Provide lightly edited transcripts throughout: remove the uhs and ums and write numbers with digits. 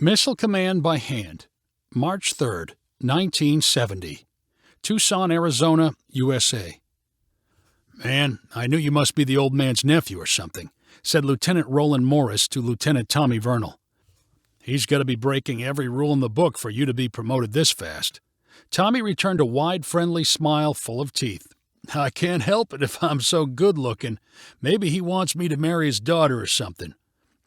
Missile Command by Hand, March 3rd, 1970. Tucson, Arizona, USA. "Man, I knew you must be the old man's nephew or something," said Lieutenant Roland Morris to Lieutenant Tommy Vernal. "He's got to be breaking every rule in the book for you to be promoted this fast." Tommy returned a wide, friendly smile full of teeth. "I can't help it if I'm so good-looking. Maybe he wants me to marry his daughter or something."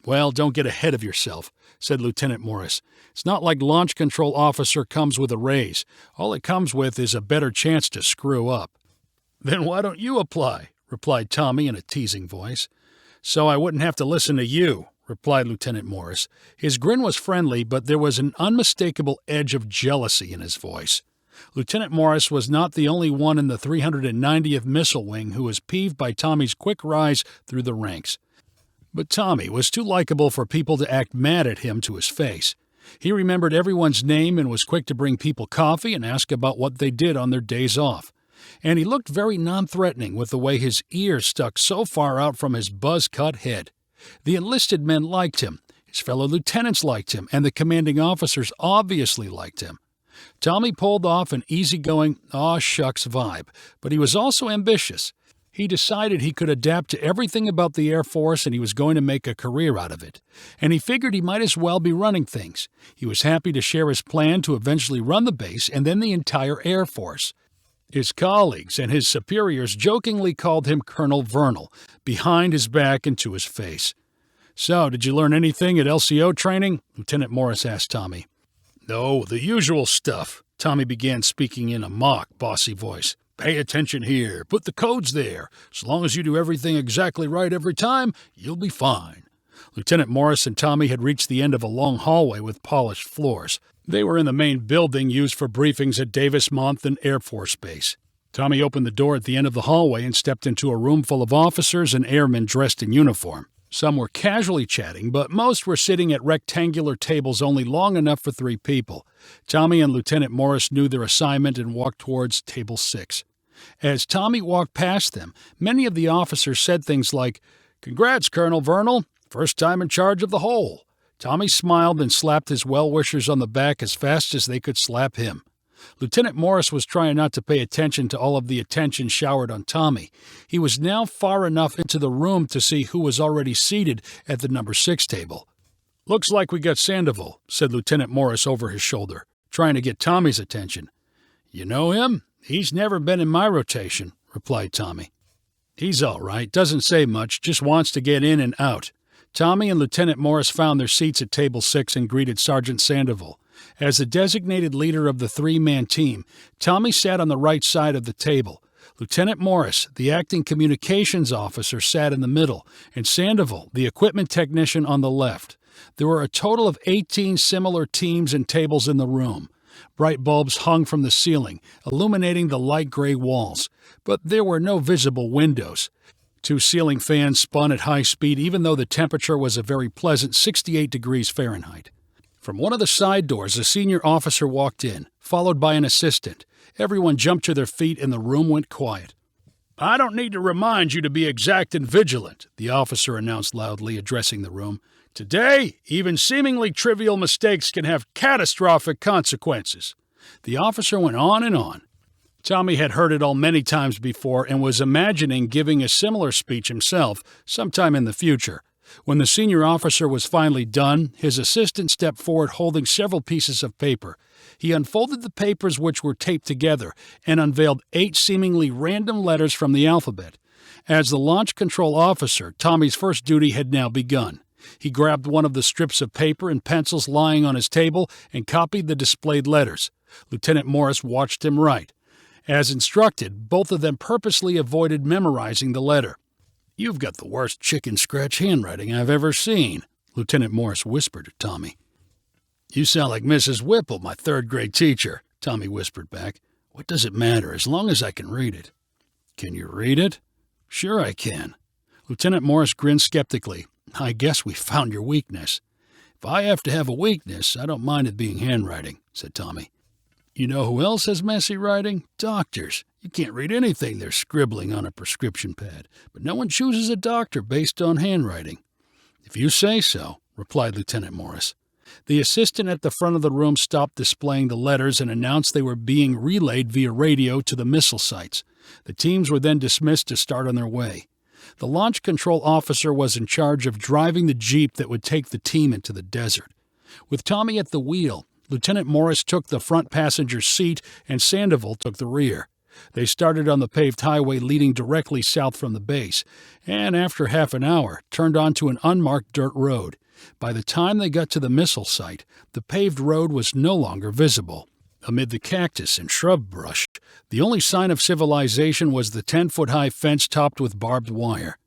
"Well, don't get ahead of yourself," said Lieutenant Morris. "It's not like launch control officer comes with a raise. All it comes with is a better chance to screw up." "Then why don't you apply?" replied Tommy in a teasing voice. "So I wouldn't have to listen to you," replied Lieutenant Morris. His grin was friendly, but there was an unmistakable edge of jealousy in his voice. Lieutenant Morris was not the only one in the 390th Missile Wing who was peeved by Tommy's quick rise through the ranks. But Tommy was too likable for people to act mad at him to his face. He remembered everyone's name and was quick to bring people coffee and ask about what they did on their days off. And he looked very non-threatening with the way his ears stuck so far out from his buzz-cut head. The enlisted men liked him, his fellow lieutenants liked him, and the commanding officers obviously liked him. Tommy pulled off an easygoing, aw-shucks vibe, but he was also ambitious. He decided he could adapt to everything about the Air Force and he was going to make a career out of it. And he figured he might as well be running things. He was happy to share his plan to eventually run the base and then the entire Air Force. His colleagues and his superiors jokingly called him Colonel Vernal, behind his back and to his face. "So, did you learn anything at LCO training?" Lieutenant Morris asked Tommy. "No, the usual stuff." Tommy began speaking in a mock, bossy voice. "Pay attention here. Put the codes there. As long as you do everything exactly right every time, you'll be fine." Lieutenant Morris and Tommy had reached the end of a long hallway with polished floors. They were in the main building used for briefings at Davis-Monthan Air Force Base. Tommy opened the door at the end of the hallway and stepped into a room full of officers and airmen dressed in uniform. Some were casually chatting, but most were sitting at rectangular tables only long enough for 3 people. Tommy and Lieutenant Morris knew their assignment and walked towards Table 6. As Tommy walked past them, many of the officers said things like, "Congrats, Colonel Vernal. First time in charge of the whole." Tommy smiled and slapped his well-wishers on the back as fast as they could slap him. Lieutenant Morris was trying not to pay attention to all of the attention showered on Tommy. He was now far enough into the room to see who was already seated at the number 6 table. "Looks like we got Sandoval," said Lieutenant Morris over his shoulder, trying to get Tommy's attention. "You know him? He's never been in my rotation," replied Tommy. "He's all right, doesn't say much, just wants to get in and out." Tommy and Lieutenant Morris found their seats at Table 6 and greeted Sergeant Sandoval. As the designated leader of the 3-man team, Tommy sat on the right side of the table. Lieutenant Morris, the acting communications officer, sat in the middle, and Sandoval, the equipment technician, on the left. There were a total of 18 similar teams and tables in the room. Bright bulbs hung from the ceiling, illuminating the light gray walls, but there were no visible windows. 2 ceiling fans spun at high speed even though the temperature was a very pleasant 68 degrees Fahrenheit. From one of the side doors, a senior officer walked in, followed by an assistant. Everyone jumped to their feet and the room went quiet. "I don't need to remind you to be exact and vigilant," the officer announced loudly, addressing the room. "Today, even seemingly trivial mistakes can have catastrophic consequences." The officer went on and on. Tommy had heard it all many times before and was imagining giving a similar speech himself sometime in the future. When the senior officer was finally done, his assistant stepped forward holding several pieces of paper. He unfolded the papers, which were taped together, and unveiled 8 seemingly random letters from the alphabet. As the launch control officer, Tommy's first duty had now begun. He grabbed one of the strips of paper and pencils lying on his table and copied the displayed letters. Lieutenant Morris watched him write. As instructed, both of them purposely avoided memorizing the letter. "You've got the worst chicken-scratch handwriting I've ever seen," Lieutenant Morris whispered to Tommy. "You sound like Mrs. Whipple, my 3rd-grade teacher," Tommy whispered back. "What does it matter, as long as I can read it?" "Can you read it?" "Sure I can." Lieutenant Morris grinned skeptically. "I guess we found your weakness." "If I have to have a weakness, I don't mind it being handwriting," said Tommy. "You know who else has messy writing? Doctors. You can't read anything they're scribbling on a prescription pad, but no one chooses a doctor based on handwriting." "If you say so," replied Lieutenant Morris. The assistant at the front of the room stopped displaying the letters and announced they were being relayed via radio to the missile sites. The teams were then dismissed to start on their way. The launch control officer was in charge of driving the jeep that would take the team into the desert. With Tommy at the wheel, Lieutenant Morris took the front passenger seat and Sandoval took the rear. They started on the paved highway leading directly south from the base, and after half an hour, turned onto an unmarked dirt road. By the time they got to the missile site, the paved road was no longer visible. Amid the cactus and shrub brush, the only sign of civilization was the 10-foot-high fence topped with barbed wire.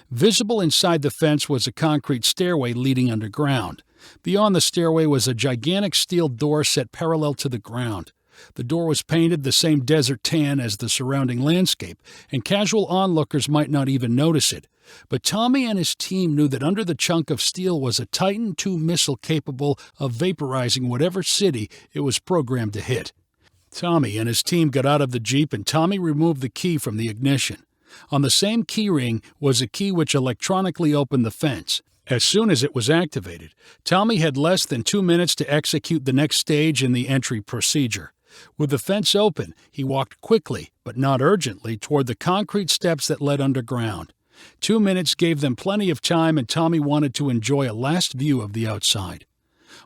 Visible inside the fence was a concrete stairway leading underground. Beyond the stairway was a gigantic steel door set parallel to the ground. The door was painted the same desert tan as the surrounding landscape, and casual onlookers might not even notice it. But Tommy and his team knew that under the chunk of steel was a Titan II missile capable of vaporizing whatever city it was programmed to hit. Tommy and his team got out of the Jeep and Tommy removed the key from the ignition. On the same key ring was a key which electronically opened the fence. As soon as it was activated, Tommy had less than 2 minutes to execute the next stage in the entry procedure. With the fence open, he walked quickly, but not urgently, toward the concrete steps that led underground. 2 minutes gave them plenty of time, and Tommy wanted to enjoy a last view of the outside.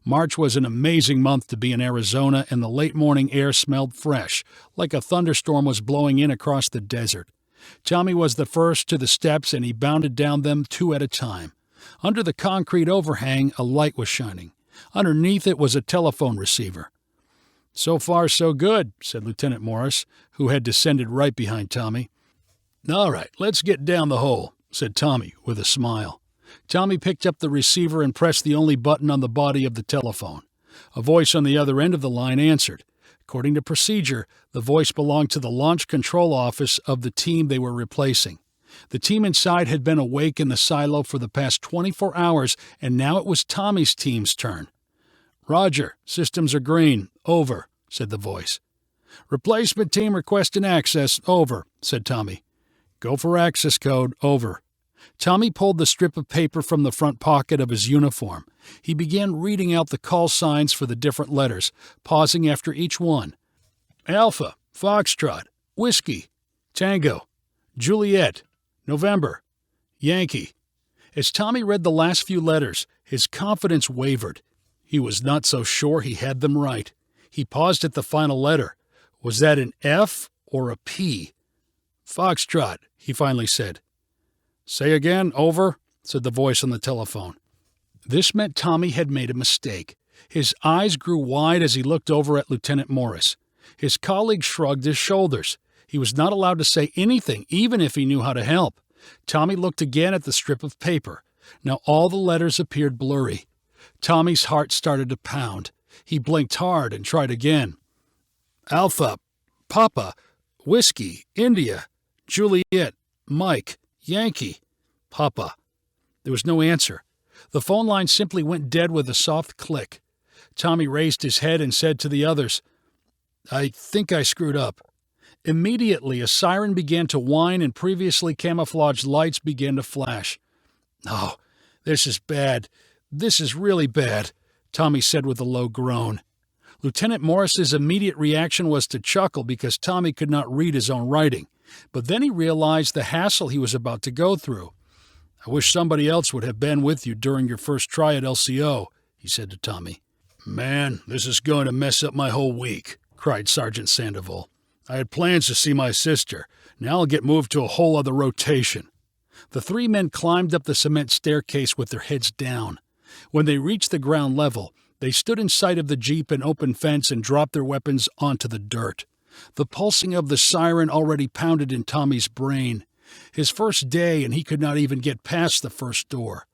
March was an amazing month to be in Arizona, and the late morning air smelled fresh, like a thunderstorm was blowing in across the desert. Tommy was the first to the steps, and he bounded down them 2 at a time. Under the concrete overhang, a light was shining. Underneath it was a telephone receiver. "So far, so good," said Lieutenant Morris, who had descended right behind Tommy. "All right, let's get down the hole," said Tommy with a smile. Tommy picked up the receiver and pressed the only button on the body of the telephone. A voice on the other end of the line answered. According to procedure, the voice belonged to the launch control office of the team they were replacing. The team inside had been awake in the silo for the past 24 hours, and now it was Tommy's team's turn. "Roger, systems are green. Over," said the voice. "Replacement team requesting access. Over," said Tommy. "Go for access code. Over." Tommy pulled the strip of paper from the front pocket of his uniform. He began reading out the call signs for the different letters, pausing after each one. Alpha, Foxtrot, Whiskey, Tango, Juliet, November, Yankee. As Tommy read the last few letters, his confidence wavered. He was not so sure he had them right. He paused at the final letter. Was that an F or a P? "Foxtrot," he finally said. "Say again, over," said the voice on the telephone. This meant Tommy had made a mistake. His eyes grew wide as he looked over at Lieutenant Morris. His colleague shrugged his shoulders. He was not allowed to say anything, even if he knew how to help. Tommy looked again at the strip of paper. Now all the letters appeared blurry. Tommy's heart started to pound. He blinked hard and tried again. Alpha, Papa, Whiskey, India, Juliet, Mike, Yankee, Papa. There was no answer. The phone line simply went dead with a soft click. Tommy raised his head and said to the others, "I think I screwed up." Immediately, a siren began to whine and previously camouflaged lights began to flash. "Oh, this is bad. This is really bad," Tommy said with a low groan. Lieutenant Morris's immediate reaction was to chuckle because Tommy could not read his own writing. But then he realized the hassle he was about to go through. "I wish somebody else would have been with you during your first try at LCO," he said to Tommy. "Man, this is going to mess up my whole week," cried Sergeant Sandoval. "I had plans to see my sister. Now I'll get moved to a whole other rotation." The 3 men climbed up the cement staircase with their heads down. When they reached the ground level, they stood in sight of the Jeep and open fence and dropped their weapons onto the dirt. The pulsing of the siren already pounded in Tommy's brain. His first day, and he could not even get past the first door.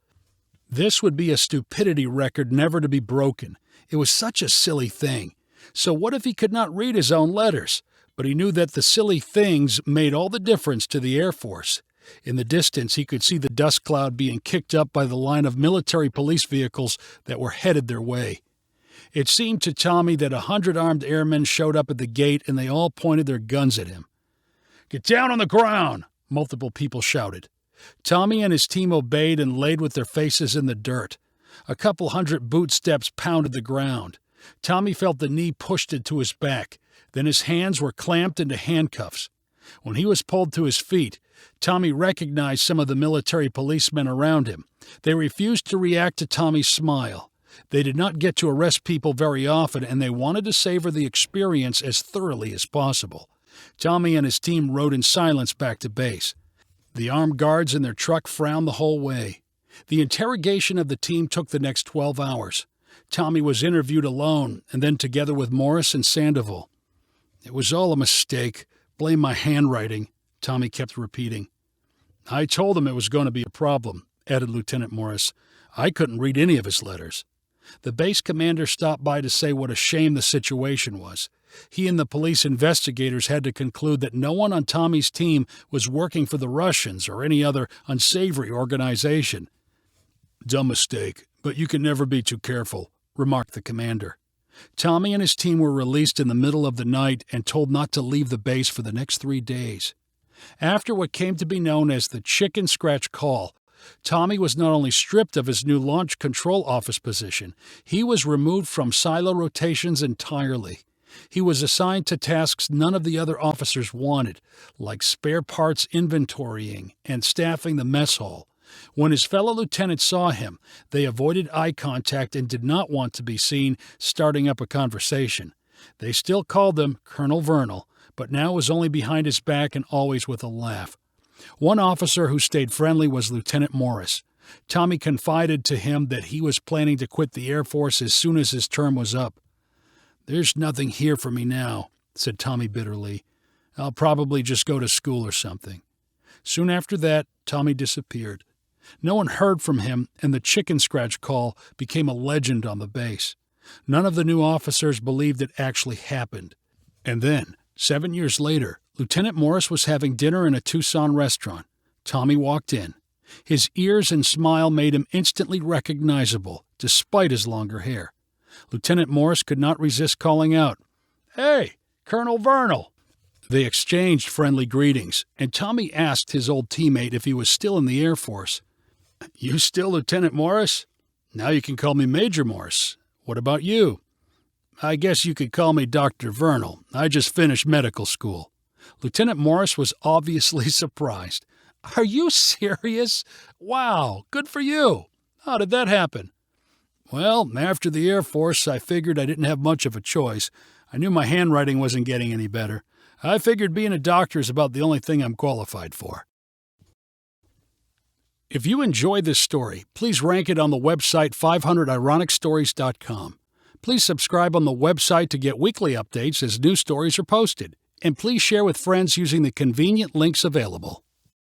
This would be a stupidity record never to be broken. It was such a silly thing. So what if he could not read his own letters? But he knew that the silly things made all the difference to the Air Force. In the distance, he could see the dust cloud being kicked up by the line of military police vehicles that were headed their way. It seemed to Tommy that 100 armed airmen showed up at the gate and they all pointed their guns at him. "Get down on the ground!" multiple people shouted. Tommy and his team obeyed and laid with their faces in the dirt. A couple hundred boot steps pounded the ground. Tommy felt the knee pushed into his back. Then his hands were clamped into handcuffs. When he was pulled to his feet, Tommy recognized some of the military policemen around him. They refused to react to Tommy's smile. They did not get to arrest people very often, and they wanted to savor the experience as thoroughly as possible. Tommy and his team rode in silence back to base. The armed guards in their truck frowned the whole way. The interrogation of the team took the next 12 hours. Tommy was interviewed alone, and then together with Morris and Sandoval. "It was all a mistake. Blame my handwriting," Tommy kept repeating. "I told him it was going to be a problem," added Lieutenant Morris. "I couldn't read any of his letters." The base commander stopped by to say what a shame the situation was. He and the police investigators had to conclude that no one on Tommy's team was working for the Russians or any other unsavory organization. "Dumb mistake, but you can never be too careful," remarked the commander. Tommy and his team were released in the middle of the night and told not to leave the base for the next 3 days. After what came to be known as the chicken scratch call, Tommy was not only stripped of his new launch control office position, he was removed from silo rotations entirely. He was assigned to tasks none of the other officers wanted, like spare parts inventorying and staffing the mess hall. When his fellow lieutenants saw him, they avoided eye contact and did not want to be seen starting up a conversation. They still called him Colonel Vernal, but now was only behind his back and always with a laugh. One officer who stayed friendly was Lieutenant Morris. Tommy confided to him that he was planning to quit the Air Force as soon as his term was up. "There's nothing here for me now," said Tommy bitterly. "I'll probably just go to school or something." Soon after that, Tommy disappeared. No one heard from him, and the chicken scratch call became a legend on the base. None of the new officers believed it actually happened. And then, 7 years later, Lieutenant Morris was having dinner in a Tucson restaurant. Tommy walked in. His ears and smile made him instantly recognizable, despite his longer hair. Lieutenant Morris could not resist calling out, "Hey, Colonel Vernal!" They exchanged friendly greetings, and Tommy asked his old teammate if he was still in the Air Force. "You still Lieutenant Morris? Now you can call me Major Morris. What about you?" "I guess you could call me Dr. Vernal. I just finished medical school." Lieutenant Morris was obviously surprised. "Are you serious? Wow, good for you. How did that happen?" "Well, after the Air Force, I figured I didn't have much of a choice. I knew my handwriting wasn't getting any better. I figured being a doctor is about the only thing I'm qualified for." If you enjoyed this story, please rank it on the website 500ironicstories.com. Please subscribe on the website to get weekly updates as new stories are posted. And please share with friends using the convenient links available.